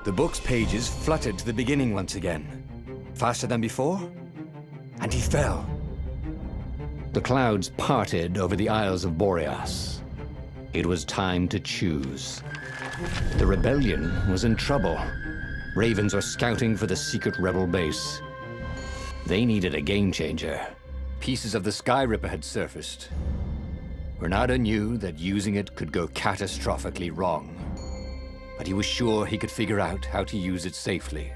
The book's pages fluttered to the beginning once again. Faster than before, and he fell. The clouds parted over the Isles of Boreas. It was time to choose. The rebellion was in trouble. Ravens were scouting for the secret rebel base. They needed a game changer. Pieces of the Sky Ripper had surfaced. Renata knew that using it could go catastrophically wrong, but he was sure he could figure out how to use it safely.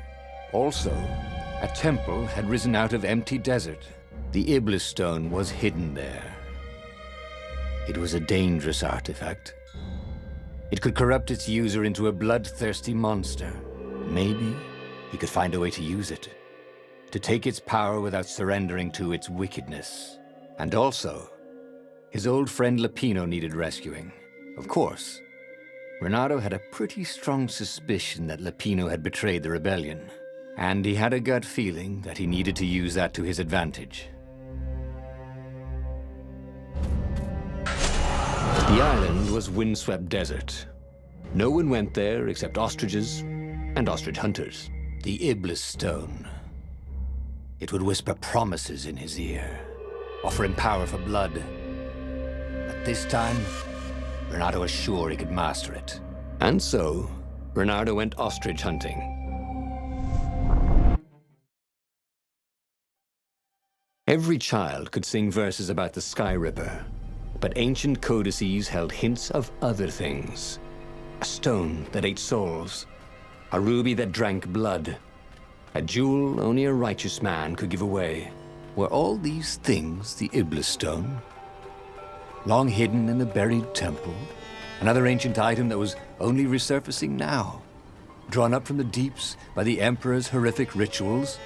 Also, a temple had risen out of empty desert. The Iblis Stone was hidden there. It was a dangerous artifact. It could corrupt its user into a bloodthirsty monster. Maybe he could find a way to use it, to take its power without surrendering to its wickedness. And also, his old friend Lapino needed rescuing. Of course, Renato had a pretty strong suspicion that Lapino had betrayed the rebellion, and he had a gut feeling that he needed to use that to his advantage. The island was windswept desert. No one went there except ostriches and ostrich hunters. The Iblis Stone. It would whisper promises in his ear, offer him power for blood. But this time, Renato was sure he could master it. And so, Renato went ostrich hunting. Every child could sing verses about the Sky Ripper, but ancient codices held hints of other things. A stone that ate souls, a ruby that drank blood, a jewel only a righteous man could give away. Were all these things the Iblis Stone? Long hidden in a buried temple? Another ancient item that was only resurfacing now? Drawn up from the deeps by the Emperor's horrific rituals?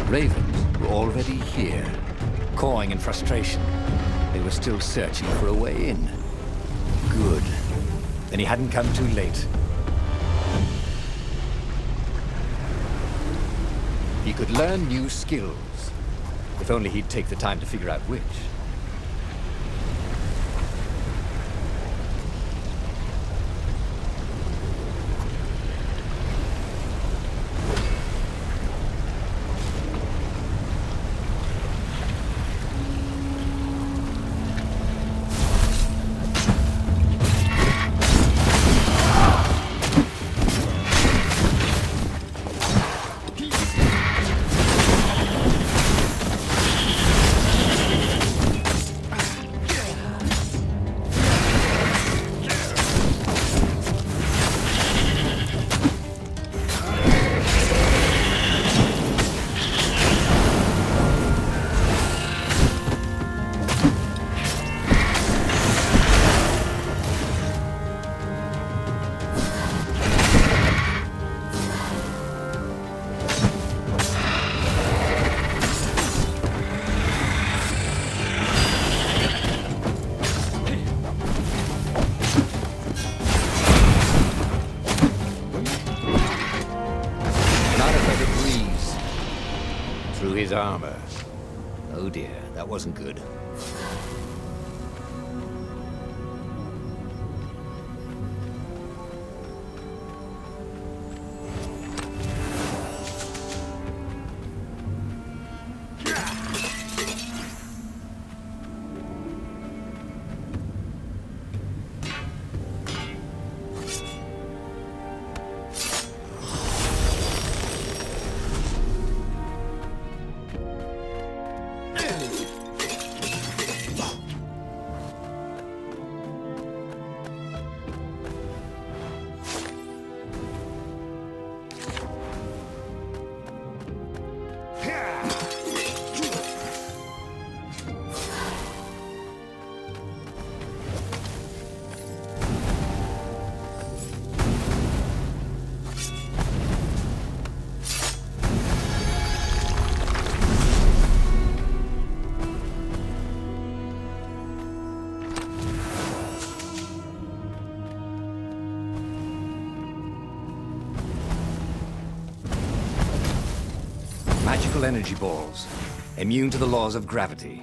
Ravens were already here, cawing in frustration. They were still searching for a way in. Good. Then he hadn't come too late. He could learn new skills, if only he'd take the time to figure out which. His armor. Oh dear, that wasn't good. powerful energy balls, immune to the laws of gravity.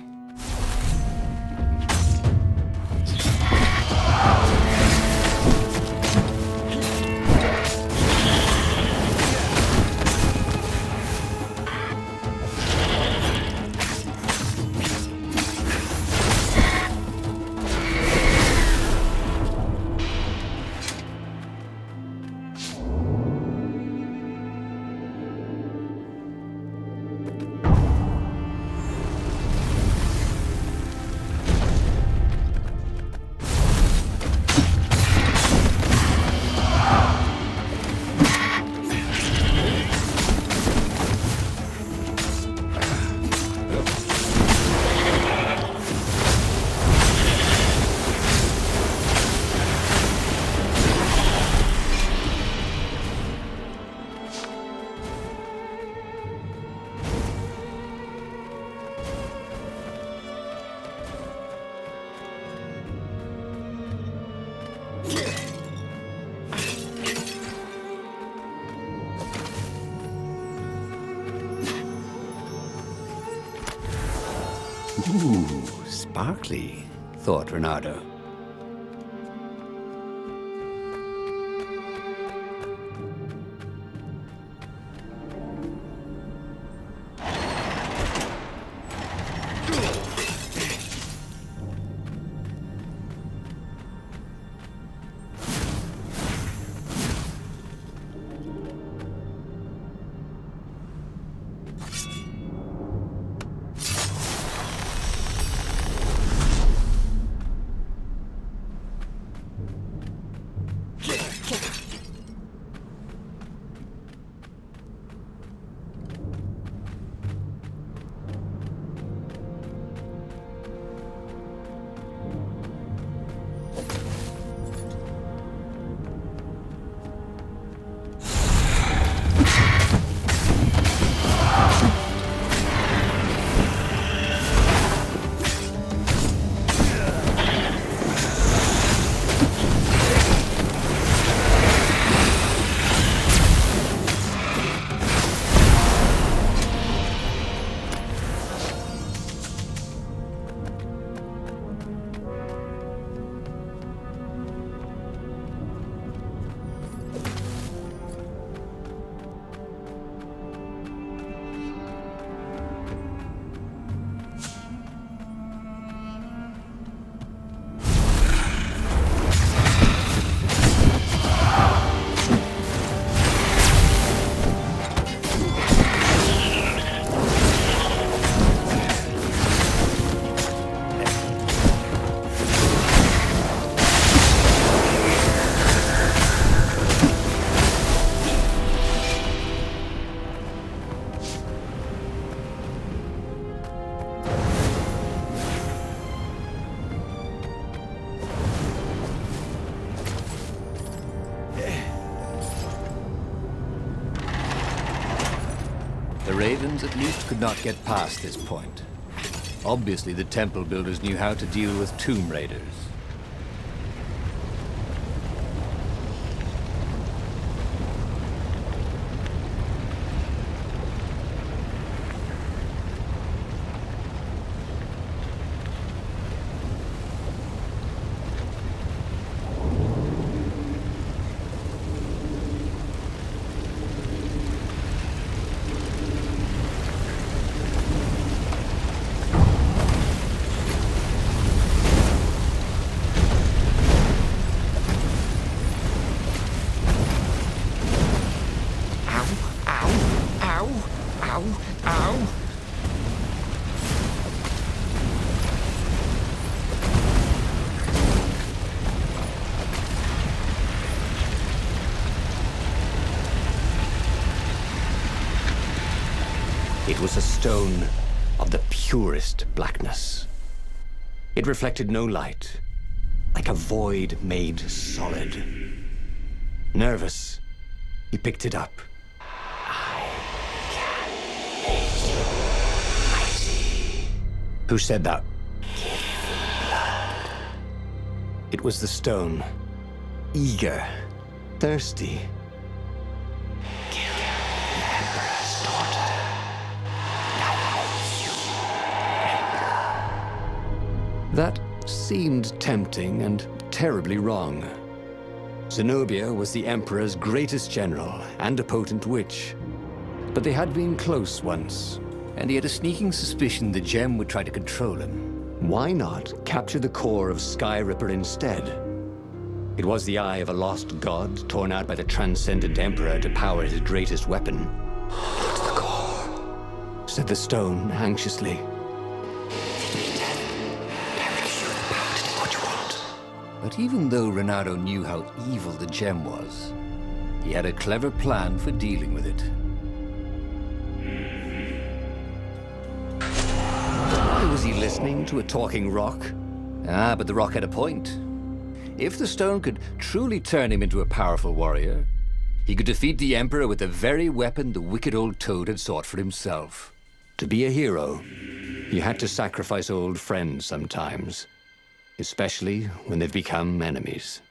Ooh, sparkly, thought Renardo. The Ravens, at least, could not get past this point. Obviously, the temple builders knew how to deal with tomb raiders. It was a stone of the purest blackness. It reflected no light, like a void made solid. Nervous, he picked it up. I can make you mighty. Who said that? Give me blood. It was the stone, eager, thirsty. Kill the Emperor's daughter. That seemed tempting and terribly wrong. Zenobia was the Emperor's greatest general and a potent witch. But they had been close once, and he had a sneaking suspicion the gem would try to control him. Why not capture the core of Skyripper instead? It was the eye of a lost god torn out by the transcendent Emperor to power his greatest weapon. "It's the core," said the stone anxiously. But even though Renato knew how evil the gem was, he had a clever plan for dealing with it. Why was he listening to a talking rock? But the rock had a point. If the stone could truly turn him into a powerful warrior, he could defeat the Emperor with the very weapon the wicked old toad had sought for himself. To be a hero, you had to sacrifice old friends sometimes. Especially when they've become enemies.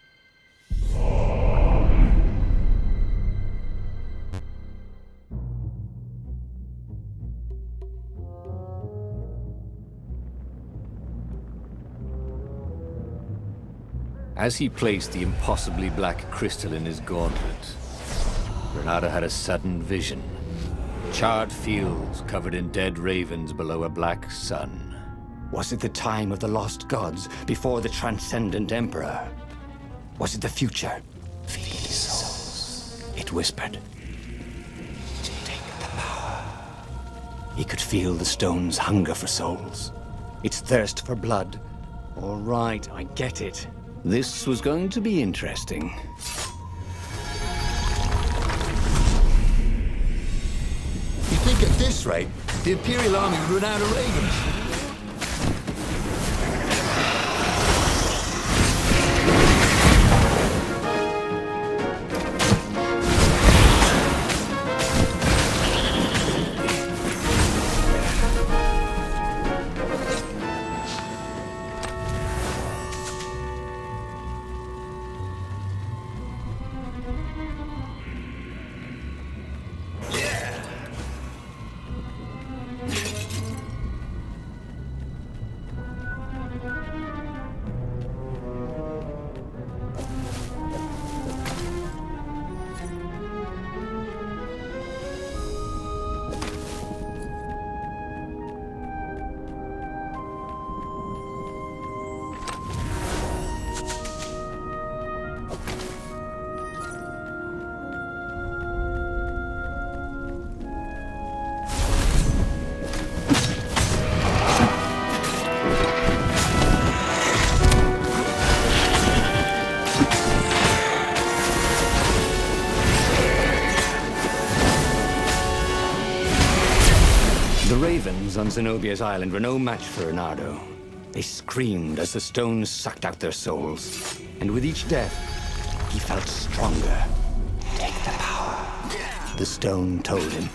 As he placed the impossibly black crystal in his gauntlet, Renato had a sudden vision. Charred fields covered in dead ravens below a black sun. Was it the time of the lost gods before the transcendent Emperor? Was it the future? Feed souls, it whispered. Take the power. He could feel the stone's hunger for souls, its thirst for blood. All right, I get it. This was going to be interesting. You think at this rate, the Imperial Army would run out of ravens? Ravens on Zenobia's island were no match for Renato. They screamed as the stones sucked out their souls. And with each death, he felt stronger. Take the power, the stone told him.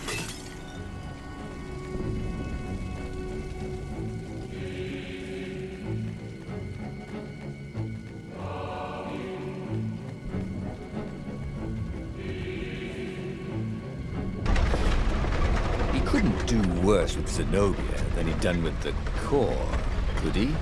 Couldn't do worse with Zenobia than he'd done with the core, could he?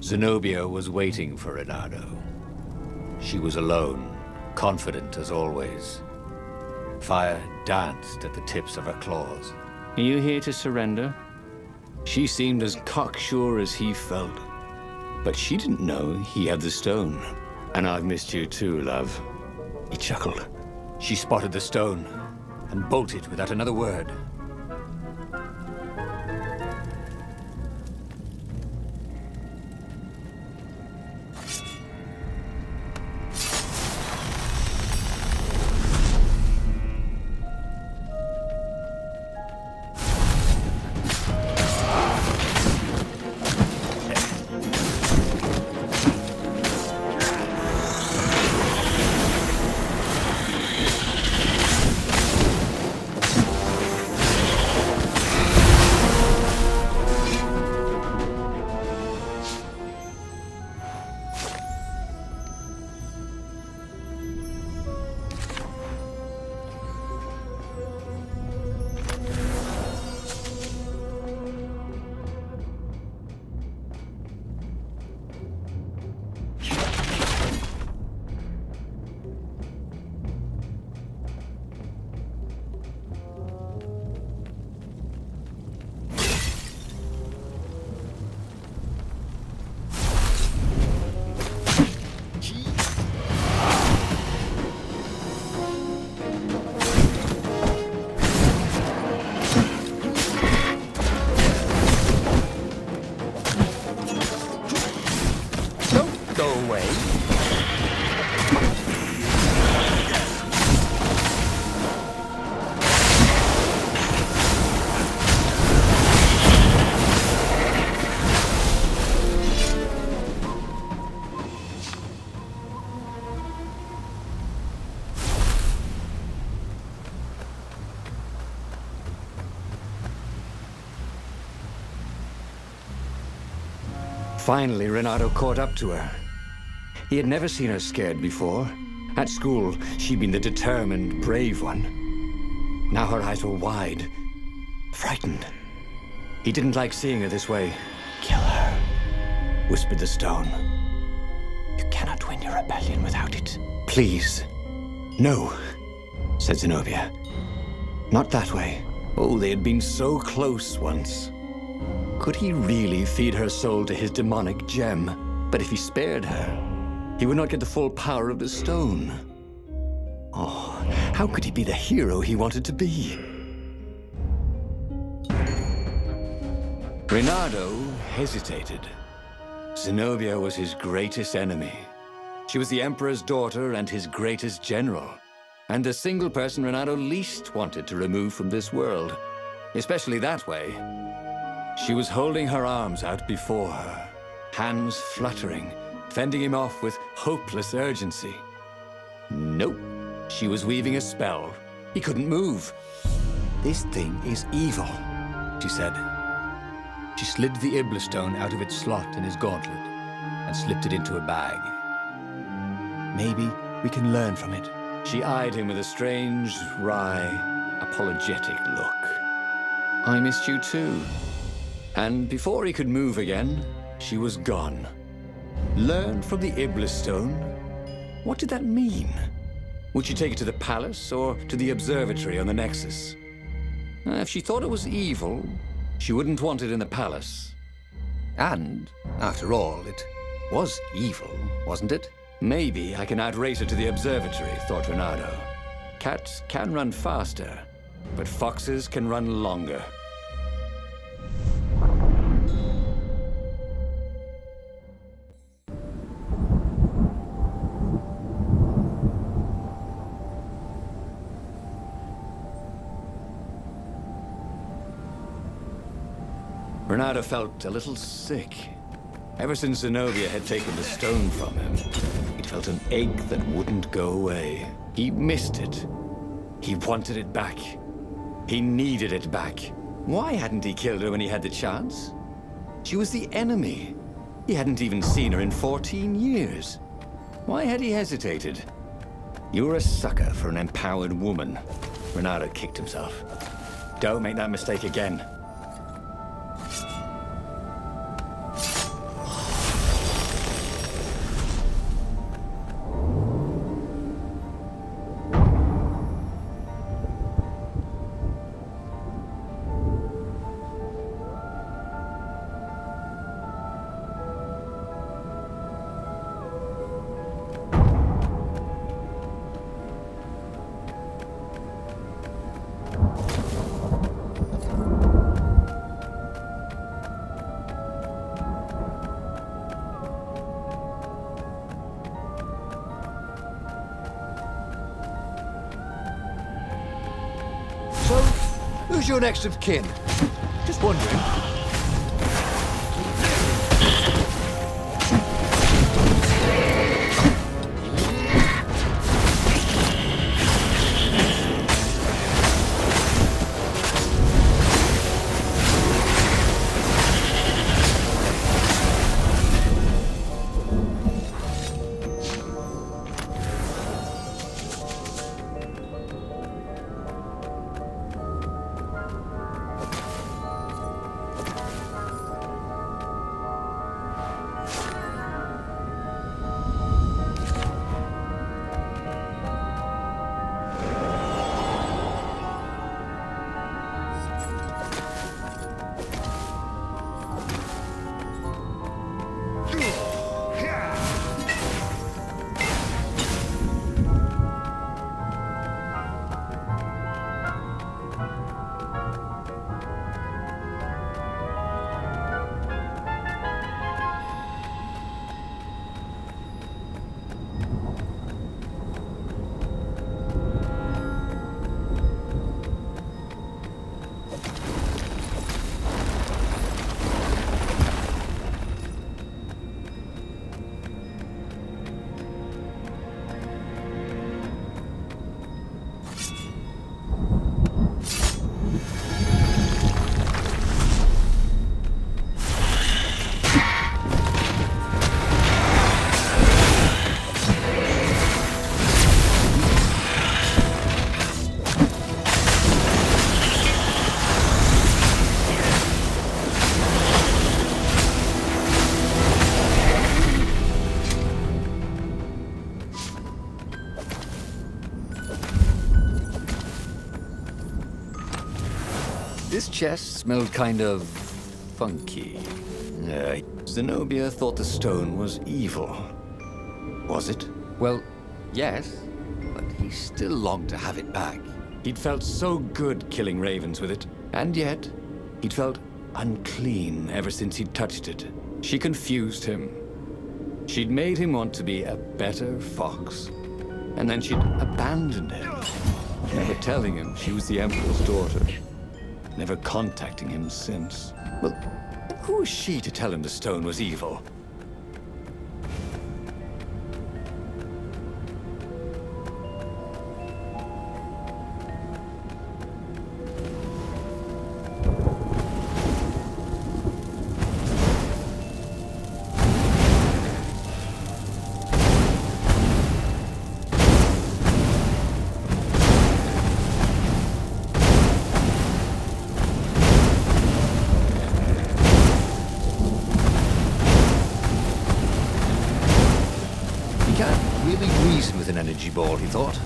Zenobia was waiting for Renato. She was alone, confident as always. Fire danced at the tips of her claws. Are you here to surrender? She seemed as cocksure as he felt. But she didn't know he had the stone. And I've missed you too, love. He chuckled. She spotted the stone and bolted without another word. Finally, Renato caught up to her. He had never seen her scared before. At school, she'd been the determined, brave one. Now her eyes were wide, frightened. He didn't like seeing her this way. "Kill her," whispered the stone. "You cannot win your rebellion without it. Please." "No," said Zenobia. "Not that way." Oh, they had been so close once. Could he really feed her soul to his demonic gem? But if he spared her, he would not get the full power of the stone. Oh, how could he be the hero he wanted to be? Renato hesitated. Zenobia was his greatest enemy. She was the Emperor's daughter and his greatest general, and the single person Renato least wanted to remove from this world, especially that way. She was holding her arms out before her, hands fluttering, fending him off with hopeless urgency. Nope, she was weaving a spell. He couldn't move. "This thing is evil," she said. She slid the Iblis Stone out of its slot in his gauntlet and slipped it into a bag. "Maybe we can learn from it." She eyed him with a strange, wry, apologetic look. "I missed you too." And before he could move again, she was gone. Learn from the Iblis Stone? What did that mean? Would she take it to the palace or to the observatory on the Nexus? If she thought it was evil, she wouldn't want it in the palace. And, after all, it was evil, wasn't it? Maybe I can outrace her to the observatory, thought Renato. Cats can run faster, but foxes can run longer. Renato felt a little sick. Ever since Zenobia had taken the stone from him, he'd felt an ache that wouldn't go away. He missed it. He wanted it back. He needed it back. Why hadn't he killed her when he had the chance? She was the enemy. He hadn't even seen her in 14 years. Why had he hesitated? "You're a sucker for an empowered woman." Renato kicked himself. "Don't make that mistake again." So, who's your next of kin? Just wondering. This chest smelled kind of funky. Zenobia thought the stone was evil. Was it? Well, yes, but he still longed to have it back. He'd felt so good killing ravens with it, and yet he'd felt unclean ever since he'd touched it. She confused him. She'd made him want to be a better fox, and then she'd abandoned him, never telling him she was the Emperor's daughter, never contacting him since. Well, who was she to tell him the stone was evil? With an energy ball, he thought.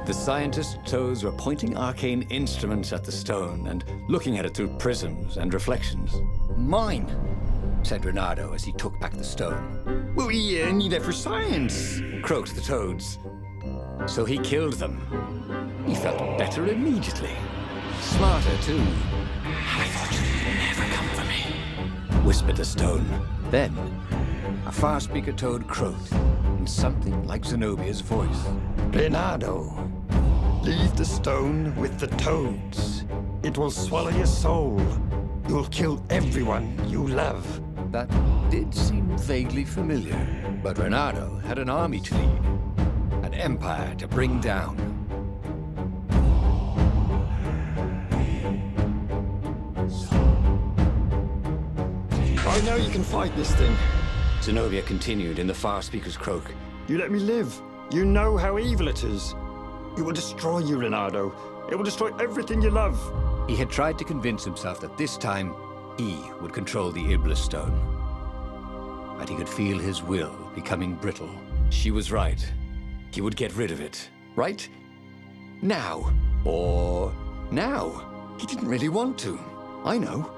The scientist's toes were pointing arcane instruments at the stone and looking at it through prisms and reflections. Mine, said Reynardo as he took back the stone. Well, we need it for science, croaked the toads. So he killed them. He felt better immediately. Smarter, too. I thought you'd never come for me, whispered the stone. Then, a far-speaker toad croaked in something like Zenobia's voice. Reynardo, leave the stone with the toads. It will swallow your soul. You'll kill everyone you love. That did seem vaguely familiar. But Reynardo had an army to lead, an empire to bring down. I know you can fight this thing. Zenobia continued in the far speaker's croak. You let me live. You know how evil it is. It will destroy you, Reynardo. It will destroy everything you love. He had tried to convince himself that this time he would control the Iblis Stone. But he could feel his will becoming brittle. She was right. He would get rid of it. Right? Now. Or now. He didn't really want to. I know.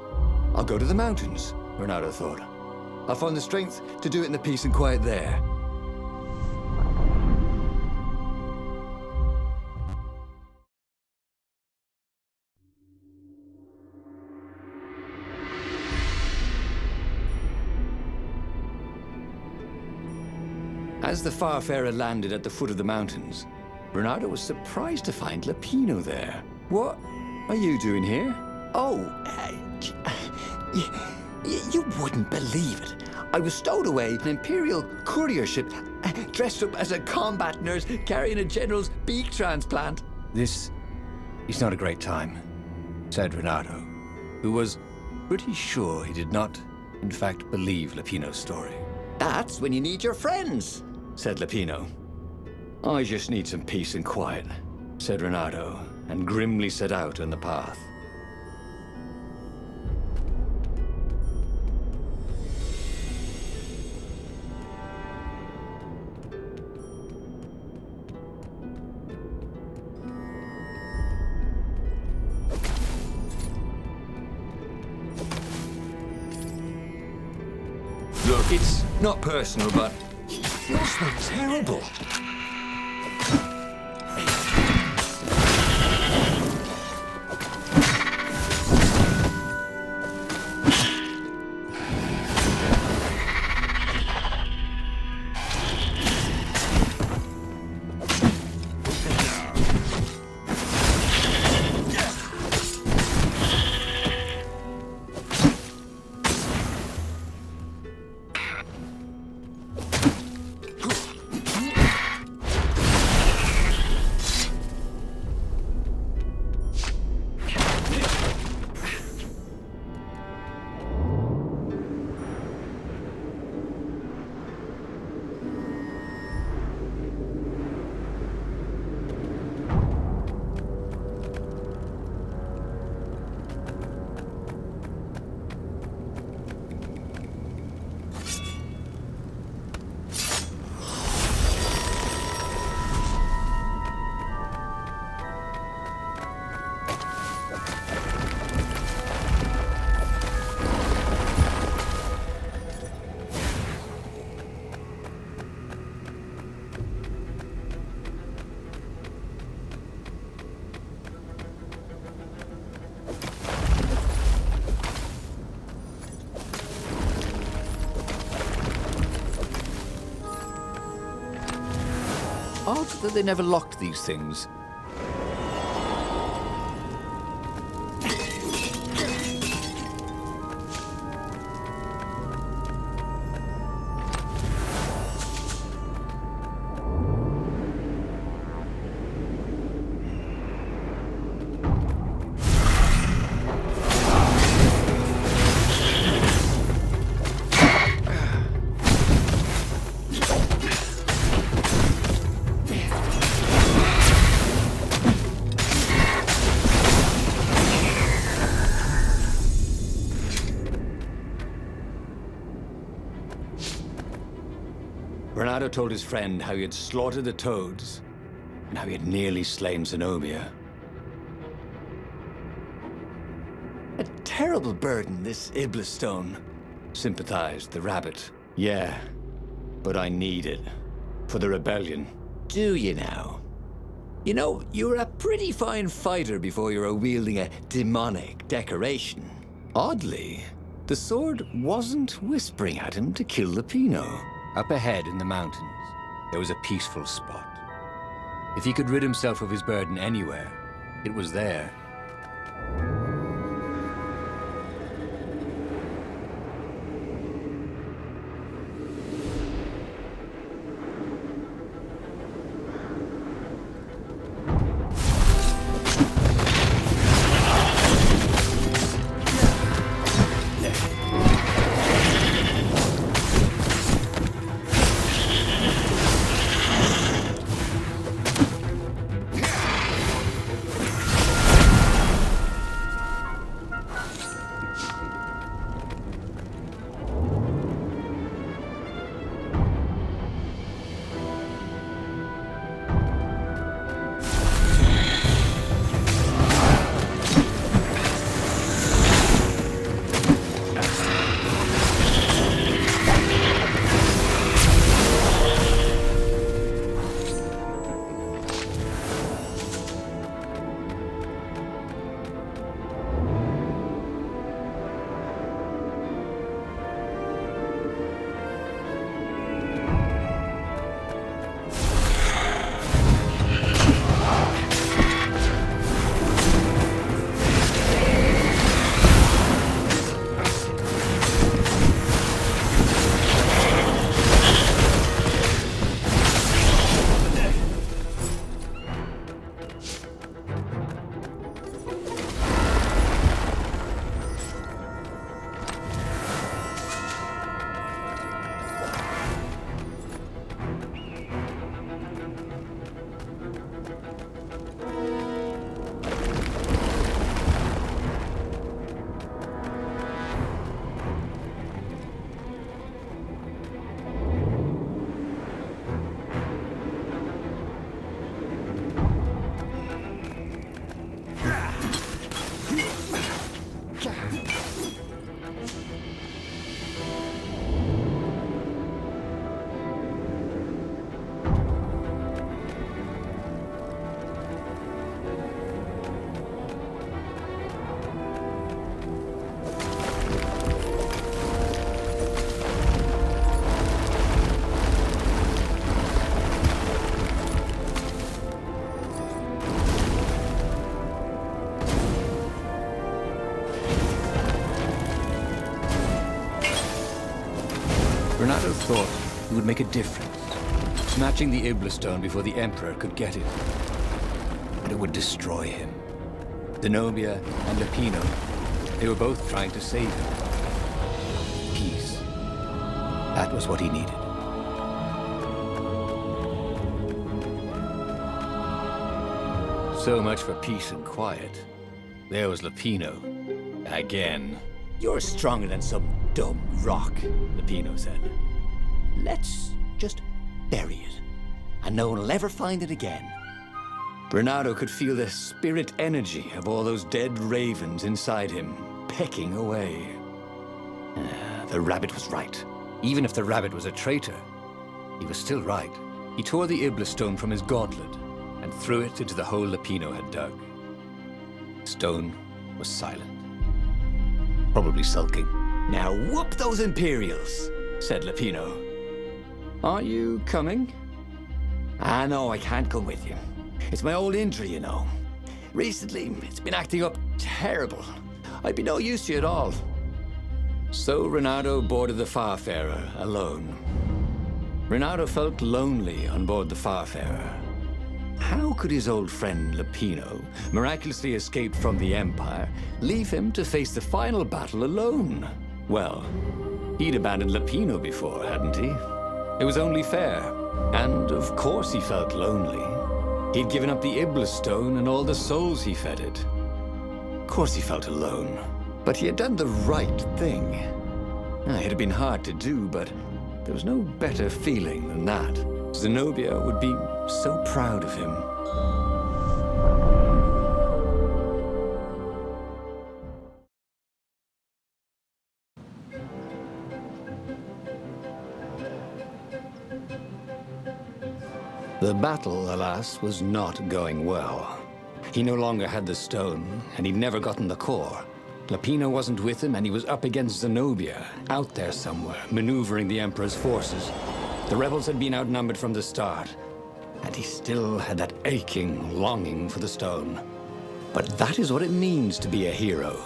I'll go to the mountains, Reynardo thought. I'll find the strength to do it in the peace and quiet there. As the Farfarer landed at the foot of the mountains, Reynardo was surprised to find Lapino there. What are you doing here? Oh, you wouldn't believe it. I was stowed away in an Imperial courier ship, dressed up as a combat nurse carrying a general's beak transplant. This is not a great time, said Reynardo, who was pretty sure he did not, in fact, believe Lapino's story. That's when you need your friends, said Lapino. I just need some peace and quiet, said Reynardo, and grimly set out on the path. Look, it's not personal, but you smell terrible. Odd that they never locked these things. Renato told his friend how he had slaughtered the toads, and how he had nearly slain Zenobia. A terrible burden, this Iblis Stone, sympathized the rabbit. Yeah, but I need it. For the rebellion. Do you now? You know, you were a pretty fine fighter before you were wielding a demonic decoration. Oddly, the sword wasn't whispering at him to kill the Pinot. Up ahead in the mountains, there was a peaceful spot. If he could rid himself of his burden anywhere, it was there. Renato thought he would make a difference, snatching the Iblis Stone before the Emperor could get it. But it would destroy him. Zenobia and Lupino, they were both trying to save him. Peace. That was what he needed. So much for peace and quiet. There was Lupino. Again. You're stronger than some dumb rock, Lupino said. Let's just bury it, and no one will ever find it again. Renato could feel the spirit energy of all those dead ravens inside him, pecking away. The rabbit was right. Even if the rabbit was a traitor, he was still right. He tore the Iblis Stone from his gauntlet and threw it into the hole Lupino had dug. Stone was silent, probably sulking. Now whoop those Imperials, said Lupino. Are you coming? No, I can't come with you. It's my old injury, you know. Recently, it's been acting up terrible. I'd be no use to you at all. So Renato boarded the Farfarer alone. Renato felt lonely on board the Farfarer. How could his old friend Lupino, miraculously escaped from the Empire, leave him to face the final battle alone? Well, he'd abandoned Lupino before, hadn't he? It was only fair. And of course he felt lonely. He'd given up the Iblis Stone and all the souls he fed it. Of course he felt alone. But he had done the right thing. It had been hard to do, but there was no better feeling than that. Zenobia would be so proud of him. The battle, alas, was not going well. He no longer had the stone, and he'd never gotten the core. Lupino wasn't with him, and he was up against Zenobia, out there somewhere, maneuvering the Emperor's forces. The rebels had been outnumbered from the start, and he still had that aching longing for the stone. But that is what it means to be a hero.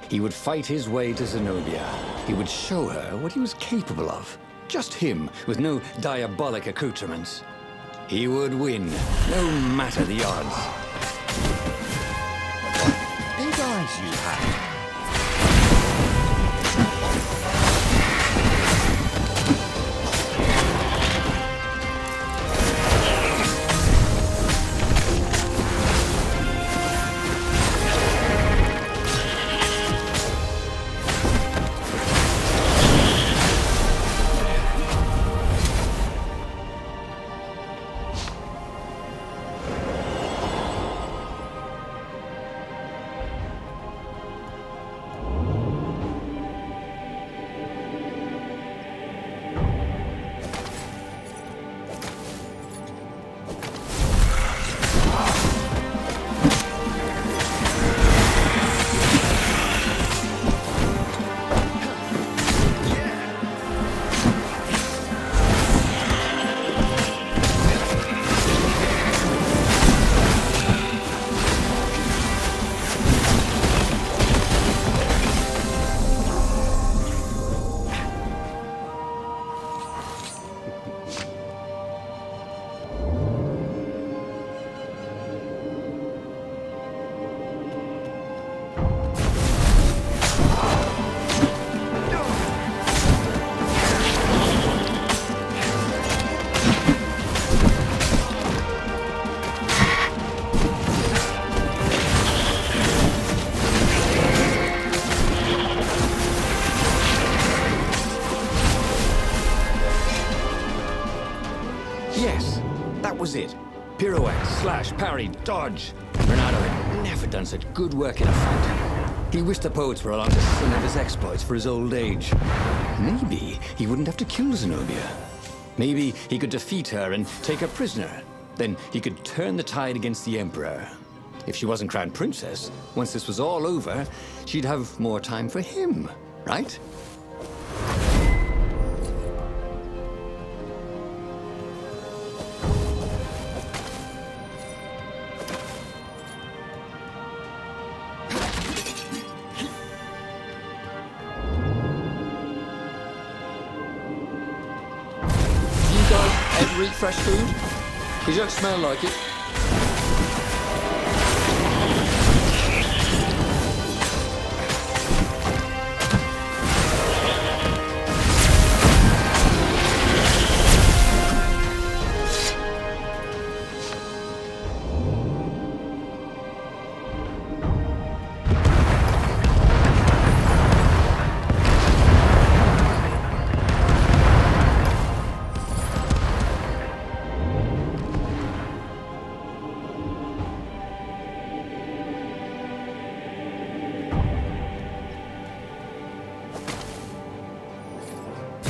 He would fight his way to Zenobia. He would show her what he was capable of. Just him, with no diabolic accoutrements. He would win, no matter the odds. Big eyes you have. It. Pirouette, slash, parry, dodge. Renato had never done such good work in a fight. He wished the poets were allowed to sing of his exploits for his old age. Maybe he wouldn't have to kill Zenobia. Maybe he could defeat her and take her prisoner. Then he could turn the tide against the Emperor. If she wasn't crowned princess, once this was all over, she'd have more time for him, right? ever eat fresh food? You don't smell like it.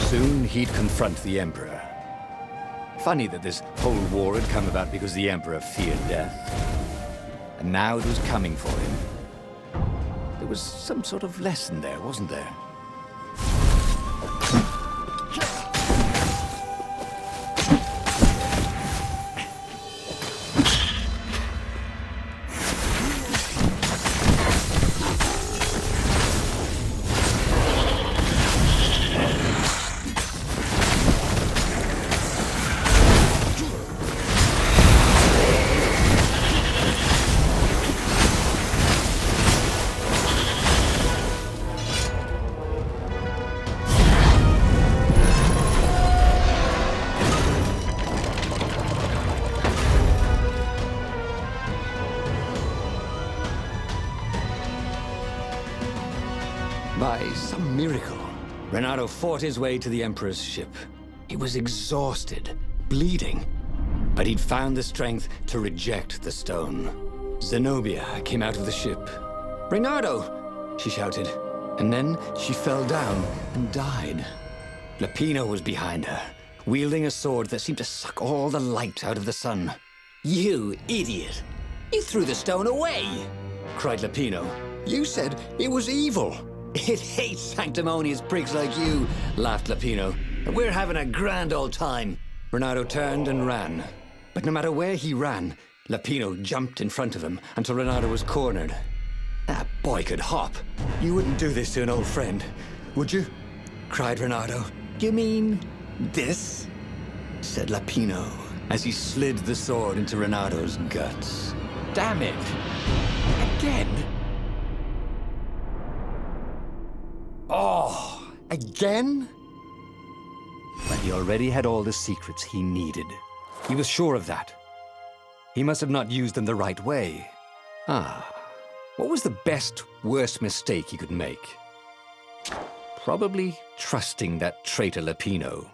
Soon he'd confront the Emperor. Funny that this whole war had come about because the Emperor feared death. And now it was coming for him. There was some sort of lesson there, wasn't there? By some miracle, Renato fought his way to the Emperor's ship. He was exhausted, bleeding, but he'd found the strength to reject the stone. Zenobia came out of the ship. "Renato!" she shouted, and then she fell down and died. Lapino was behind her, wielding a sword that seemed to suck all the light out of the sun. You idiot! You threw the stone away! Cried Lapino. "You said it was evil." It hates sanctimonious prigs like you, laughed Lapino. We're having a grand old time. Renato turned and ran. But no matter where he ran, Lapino jumped in front of him until Renato was cornered. That boy could hop. "You wouldn't do this to an old friend, would you?" cried Renato. You mean this? Said Lapino as he slid the sword into Renato's guts. Damn it! Again? Oh, again? But he already had all the secrets he needed. He was sure of that. He must have not used them the right way. What was the best, worst mistake he could make? Probably trusting that traitor Lapino.